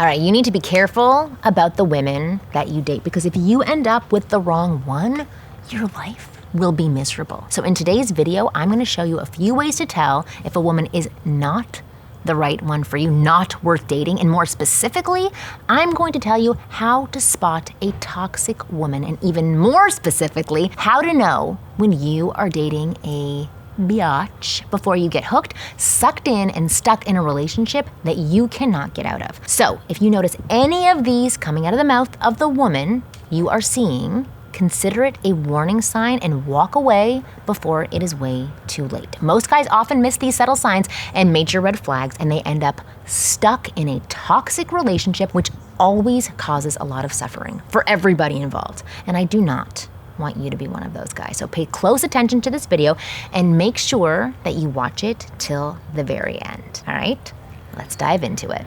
All right, you need to be careful about the women that you date, because if you end up with the wrong one, your life will be miserable. So in today's video, I'm gonna show you a few ways to tell if a woman is not the right one for you, not worth dating, and more specifically, I'm going to tell you how to spot a toxic woman, and even more specifically, how to know when you are dating a biatch before you get hooked, sucked in, and stuck in a relationship that you cannot get out of. So if you notice any of these coming out of the mouth of the woman you are seeing, consider it a warning sign and walk away before it is way too late. Most guys often miss these subtle signs and major red flags, and they end up stuck in a toxic relationship, which always causes a lot of suffering for everybody involved. And I do not want you to be one of those guys. So pay close attention to this video and make sure that you watch it till the very end. All right, let's dive into it.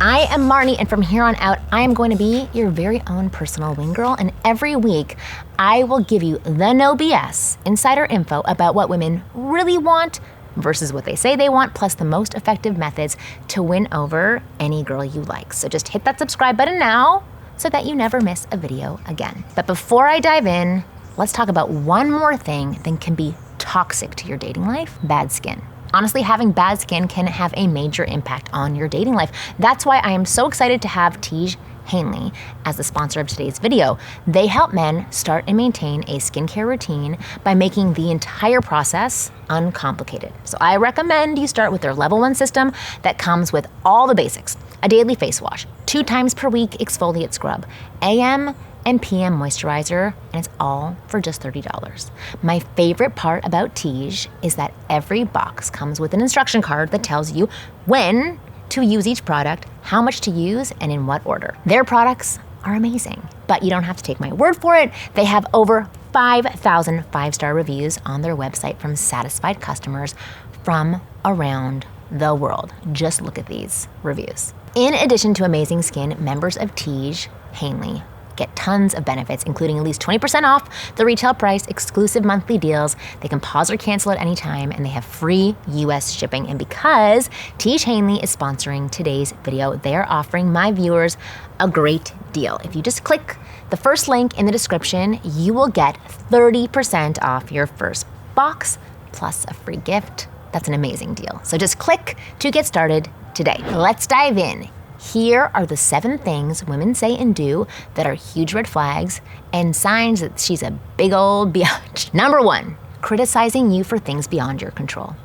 I am Marni, and from here on out, I am going to be your very own personal wing girl, and every week, I will give you the no BS insider info about what women really want versus what they say they want, plus the most effective methods to win over any girl you like. So just hit that subscribe button now so that you never miss a video again. But before I dive in, let's talk about one more thing that can be toxic to your dating life: bad skin. Honestly, having bad skin can have a major impact on your dating life. That's why I am so excited to have Tiege Hanley as the sponsor of today's video. They help men start and maintain a skincare routine by making the entire process uncomplicated. So I recommend you start with their level 1 system that comes with all the basics: a daily face wash, 2 times per week exfoliate scrub, AM and PM moisturizer, and it's all for just $30. My favorite part about Tiege is that every box comes with an instruction card that tells you when to use each product, how much to use, and in what order. Their products are amazing, but you don't have to take my word for it. They have over 5,000 5-star reviews on their website from satisfied customers from around the world. Just look at these reviews. In addition to amazing skin, members of Tiege Hanley get tons of benefits, including at least 20% off the retail price, exclusive monthly deals. They can pause or cancel at any time, and they have free US shipping. And because Tiege Hanley is sponsoring today's video, they are offering my viewers a great deal. If you just click the first link in the description, you will get 30% off your first box plus a free gift. That's an amazing deal. So just click to get started today. Let's dive in. Here are the 7 things women say and do that are huge red flags and signs that she's a big old biatch. Number 1, criticizing you for things beyond your control.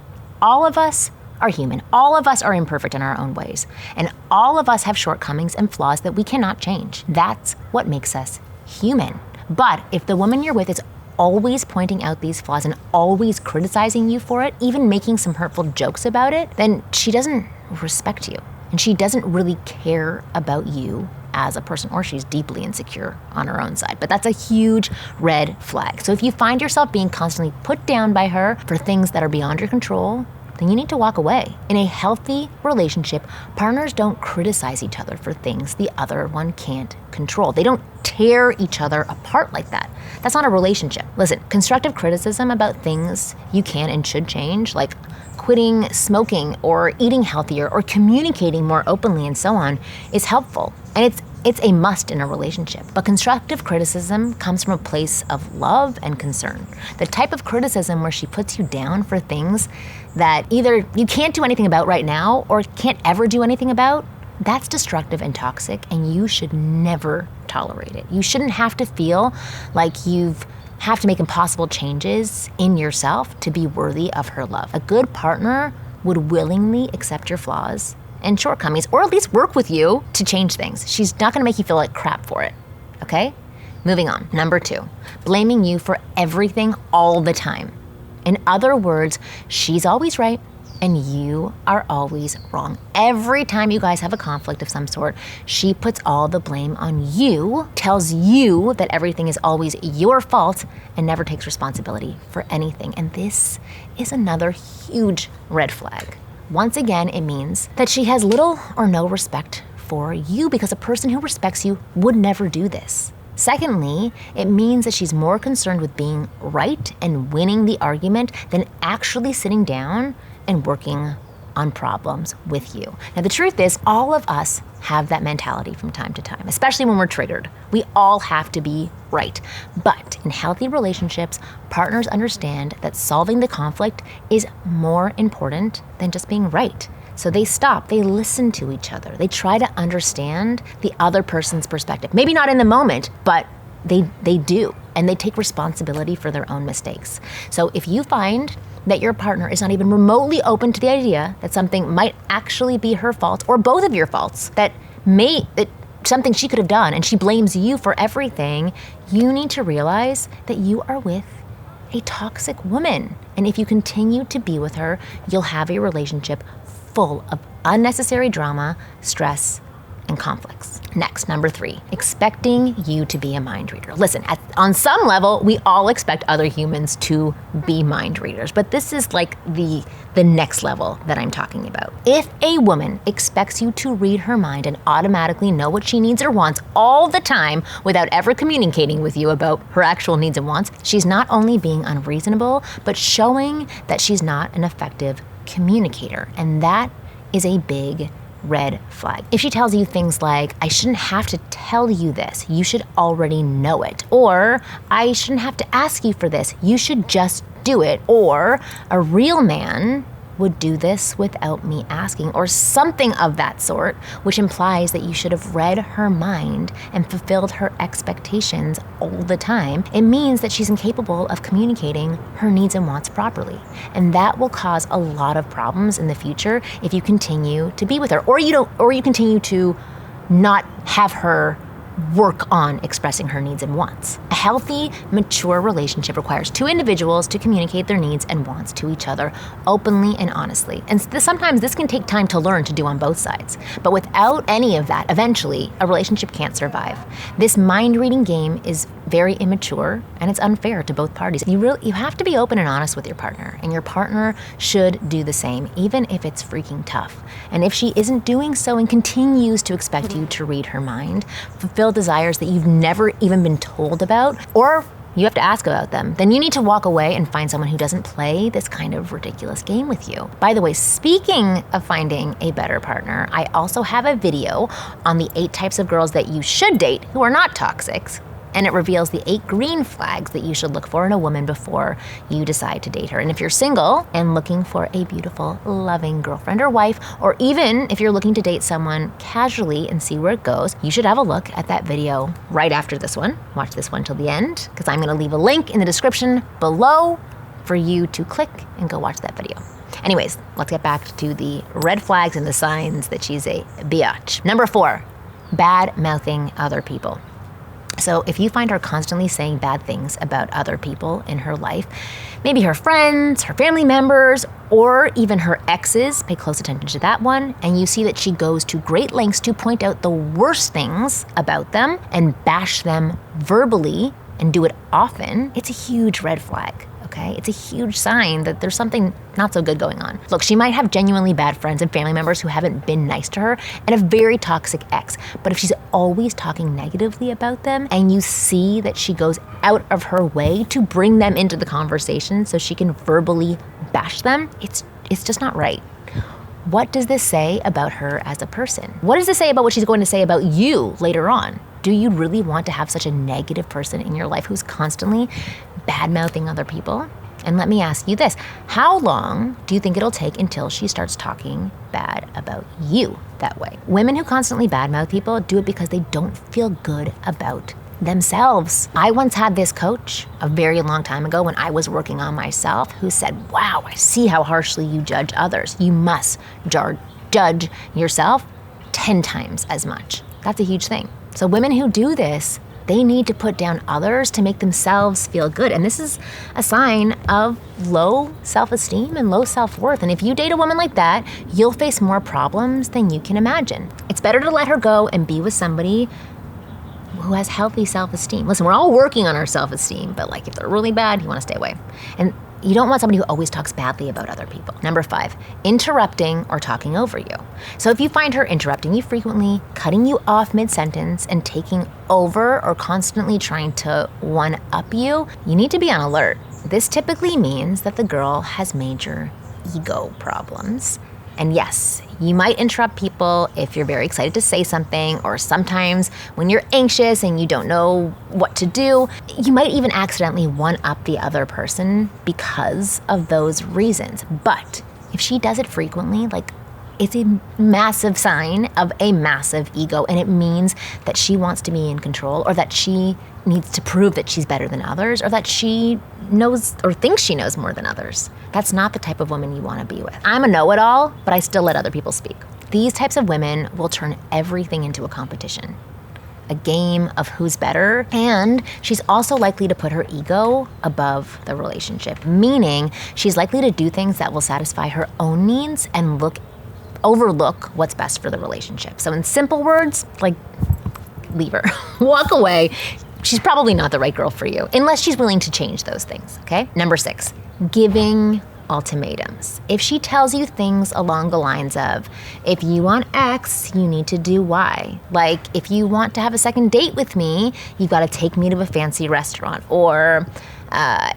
All of us are human. All of us are imperfect in our own ways. And all of us have shortcomings and flaws that we cannot change. That's what makes us human. But if the woman you're with is always pointing out these flaws and always criticizing you for it, even making some hurtful jokes about it, then she doesn't respect you. And she doesn't really care about you as a person, or she's deeply insecure on her own side. But that's a huge red flag. So if you find yourself being constantly put down by her for things that are beyond your control, then you need to walk away. In a healthy relationship, partners don't criticize each other for things the other one can't control. They don't tear each other apart like that. That's not a relationship. Listen, constructive criticism about things you can and should change, like quitting smoking or eating healthier or communicating more openly and so on, is helpful. And it's a must in a relationship. But constructive criticism comes from a place of love and concern. The type of criticism where she puts you down for things that either you can't do anything about right now or can't ever do anything about, that's destructive and toxic, and you should never tolerate it. You shouldn't have to feel like you have to make impossible changes in yourself to be worthy of her love. A good partner would willingly accept your flaws and shortcomings, or at least work with you to change things. She's not gonna make you feel like crap for it, okay? Moving on. Number 2, blaming you for everything all the time. In other words, she's always right and you are always wrong. Every time you guys have a conflict of some sort, she puts all the blame on you, tells you that everything is always your fault, and never takes responsibility for anything. And this is another huge red flag. Once again, it means that she has little or no respect for you, because a person who respects you would never do this. Secondly, it means that she's more concerned with being right and winning the argument than actually sitting down and working on problems with you. Now, the truth is, all of us have that mentality from time to time, especially when we're triggered. We all have to be right. But in healthy relationships, partners understand that solving the conflict is more important than just being right. So they stop, they listen to each other. They try to understand the other person's perspective. Maybe not in the moment, but they do. And they take responsibility for their own mistakes. So if you find that your partner is not even remotely open to the idea that something might actually be her fault or both of your faults, that something she could have done and she blames you for everything, you need to realize that you are with a toxic woman. And if you continue to be with her, you'll have a relationship full of unnecessary drama, stress, and conflicts. Next, number 3, expecting you to be a mind reader. Listen, on some level, we all expect other humans to be mind readers, but this is like the next level that I'm talking about. If a woman expects you to read her mind and automatically know what she needs or wants all the time without ever communicating with you about her actual needs and wants, she's not only being unreasonable, but showing that she's not an effective communicator. And that is a big red flag. If she tells you things like, I shouldn't have to tell you this, you should already know it, or I shouldn't have to ask you for this, you should just do it, or a real man would do this without me asking, or something of that sort, which implies that you should have read her mind and fulfilled her expectations all the time. It means that she's incapable of communicating her needs and wants properly. And that will cause a lot of problems in the future if you continue to be with her, or you continue to not have her work on expressing her needs and wants. A healthy, mature relationship requires 2 individuals to communicate their needs and wants to each other openly and honestly. And sometimes this can take time to learn to do on both sides. But without any of that, eventually, a relationship can't survive. This mind-reading game is very immature and it's unfair to both parties. You have to be open and honest with your partner, and your partner should do the same, even if it's freaking tough. And if she isn't doing so and continues to expect you to read her mind, fulfill desires that you've never even been told about, or you have to ask about them, then you need to walk away and find someone who doesn't play this kind of ridiculous game with you. By the way, speaking of finding a better partner, I also have a video on the 8 types of girls that you should date who are not toxic. And it reveals the 8 green flags that you should look for in a woman before you decide to date her. And if you're single and looking for a beautiful, loving girlfriend or wife, or even if you're looking to date someone casually and see where it goes, you should have a look at that video right after this one. Watch this one till the end, because I'm gonna leave a link in the description below for you to click and go watch that video. Anyways, let's get back to the red flags and the signs that she's a biatch. Number 4, bad-mouthing other people. So if you find her constantly saying bad things about other people in her life, maybe her friends, her family members, or even her exes, pay close attention to that one, and you see that she goes to great lengths to point out the worst things about them and bash them verbally and do it often, it's a huge red flag. Okay? It's a huge sign that there's something not so good going on. Look, she might have genuinely bad friends and family members who haven't been nice to her and a very toxic ex. But if she's always talking negatively about them and you see that she goes out of her way to bring them into the conversation so she can verbally bash them, it's just not right. What does this say about her as a person? What does this say about what she's going to say about you later on? Do you really want to have such a negative person in your life who's constantly bad-mouthing other people? And let me ask you this, how long do you think it'll take until she starts talking bad about you that way? Women who constantly bad-mouth people do it because they don't feel good about themselves. I once had this coach a very long time ago when I was working on myself who said, wow, I see how harshly you judge others. You must judge yourself 10 times as much. That's a huge thing. So women who do this, they need to put down others to make themselves feel good. And this is a sign of low self-esteem and low self-worth. And if you date a woman like that, you'll face more problems than you can imagine. It's better to let her go and be with somebody who has healthy self-esteem. Listen, we're all working on our self-esteem, but like if they're really bad, you want to stay away. And you don't want somebody who always talks badly about other people. Number 5, interrupting or talking over you. So if you find her interrupting you frequently, cutting you off mid-sentence, and taking over or constantly trying to one-up you, you need to be on alert. This typically means that the girl has major ego problems. And yes, you might interrupt people if you're very excited to say something, or sometimes when you're anxious and you don't know what to do, you might even accidentally one-up the other person because of those reasons. But if she does it frequently, like, it's a massive sign of a massive ego, and it means that she wants to be in control, or that she needs to prove that she's better than others, or that she knows or thinks she knows more than others. That's not the type of woman you want to be with. I'm a know-it-all, but I still let other people speak. These types of women will turn everything into a competition, a game of who's better, and she's also likely to put her ego above the relationship, meaning she's likely to do things that will satisfy her own needs and overlook what's best for the relationship. So in simple words, like, leave her, walk away. She's probably not the right girl for you, unless she's willing to change those things, okay? Number 6, giving ultimatums. If she tells you things along the lines of, if you want X, you need to do Y. Like, if you want to have a second date with me, you've got to take me to a fancy restaurant. Or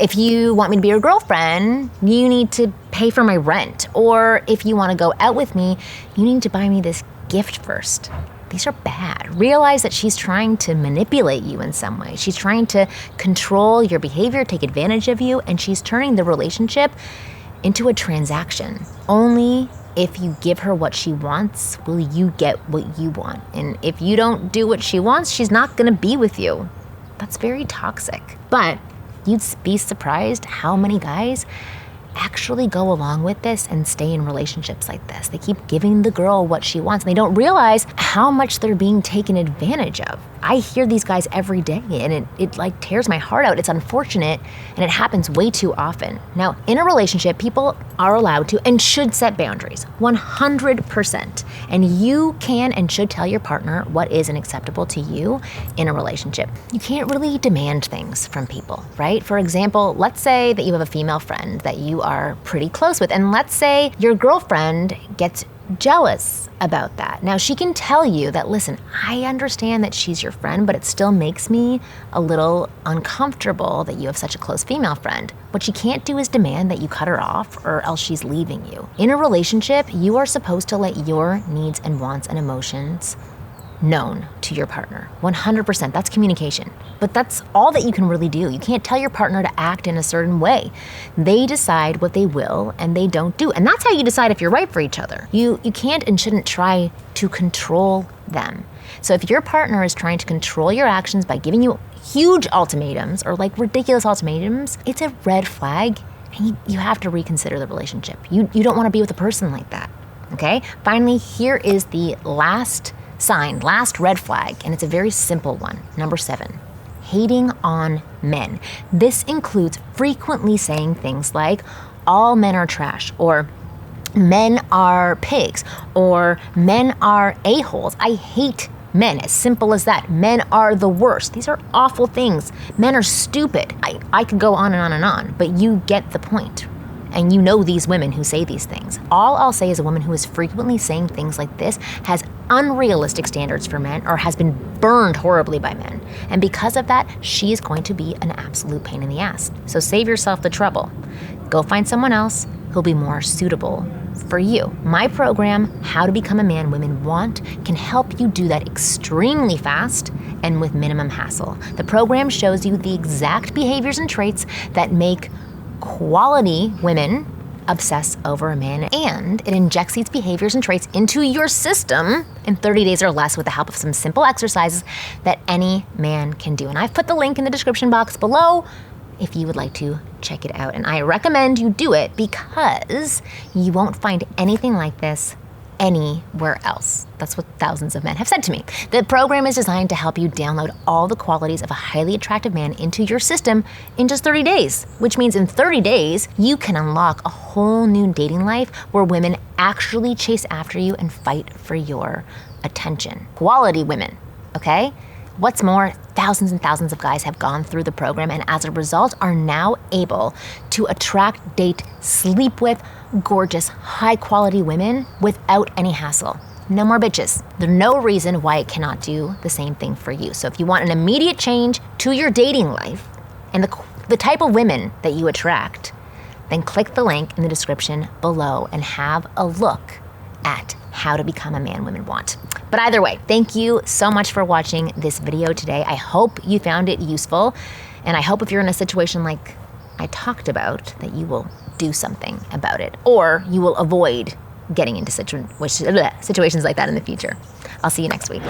if you want me to be your girlfriend, you need to pay for my rent. Or if you want to go out with me, you need to buy me this gift first. These are bad. Realize that she's trying to manipulate you in some way. She's trying to control your behavior, take advantage of you, and she's turning the relationship into a transaction. Only if you give her what she wants will you get what you want. And if you don't do what she wants, she's not gonna be with you. That's very toxic. But you'd be surprised how many guys actually go along with this and stay in relationships like this. They keep giving the girl what she wants, and they don't realize how much they're being taken advantage of. I hear these guys every day, and it like tears my heart out. It's unfortunate, and it happens way too often. Now, in a relationship, people are allowed to and should set boundaries, 100%. And you can and should tell your partner what is unacceptable to you in a relationship. You can't really demand things from people, right? For example, let's say that you have a female friend that you are pretty close with, and let's say your girlfriend gets jealous about that. Now, she can tell you that, listen, I understand that she's your friend, but it still makes me a little uncomfortable that you have such a close female friend. What she can't do is demand that you cut her off, or else she's leaving you. In a relationship, you are supposed to let your needs and wants and emotions known to your partner. 100%, that's communication. But that's all that you can really do. You can't tell your partner to act in a certain way. They decide what they will and they don't do. And that's how you decide if you're right for each other. You can't and shouldn't try to control them. So if your partner is trying to control your actions by giving you huge ultimatums or like ridiculous ultimatums, it's a red flag, and you have to reconsider the relationship. You don't want to be with a person like that, okay? Finally, here is the last sign, last red flag, and it's a very simple one. Number 7, hating on men. This includes frequently saying things like, all men are trash, or men are pigs, or men are a-holes. I hate men, as simple as that. Men are the worst. These are awful things. Men are stupid. I could go on and on and on, but you get the point. And you know these women who say these things. All I'll say is a woman who is frequently saying things like this has unrealistic standards for men, or has been burned horribly by men. And because of that, she is going to be an absolute pain in the ass. So save yourself the trouble. Go find someone else who'll be more suitable for you. My program, How to Become a Man Women Want, can help you do that extremely fast and with minimum hassle. The program shows you the exact behaviors and traits that make quality women obsess over a man, and it injects these behaviors and traits into your system in 30 days or less with the help of some simple exercises that any man can do. And I've put the link in the description box below if you would like to check it out. And I recommend you do it because you won't find anything like this anywhere else. That's what thousands of men have said to me. The program is designed to help you download all the qualities of a highly attractive man into your system in just 30 days, which means in 30 days, you can unlock a whole new dating life where women actually chase after you and fight for your attention. Quality women, okay? What's more, thousands and thousands of guys have gone through the program and as a result are now able to attract, date, sleep with gorgeous, high-quality women without any hassle. No more bitches. There's no reason why it cannot do the same thing for you. So if you want an immediate change to your dating life and the type of women that you attract, then click the link in the description below and have a look at how to become a man women want. But either way, thank you so much for watching this video today. I hope you found it useful, and I hope if you're in a situation like I talked about, that you will do something about it, or you will avoid getting into situations like that in the future. I'll see you next week.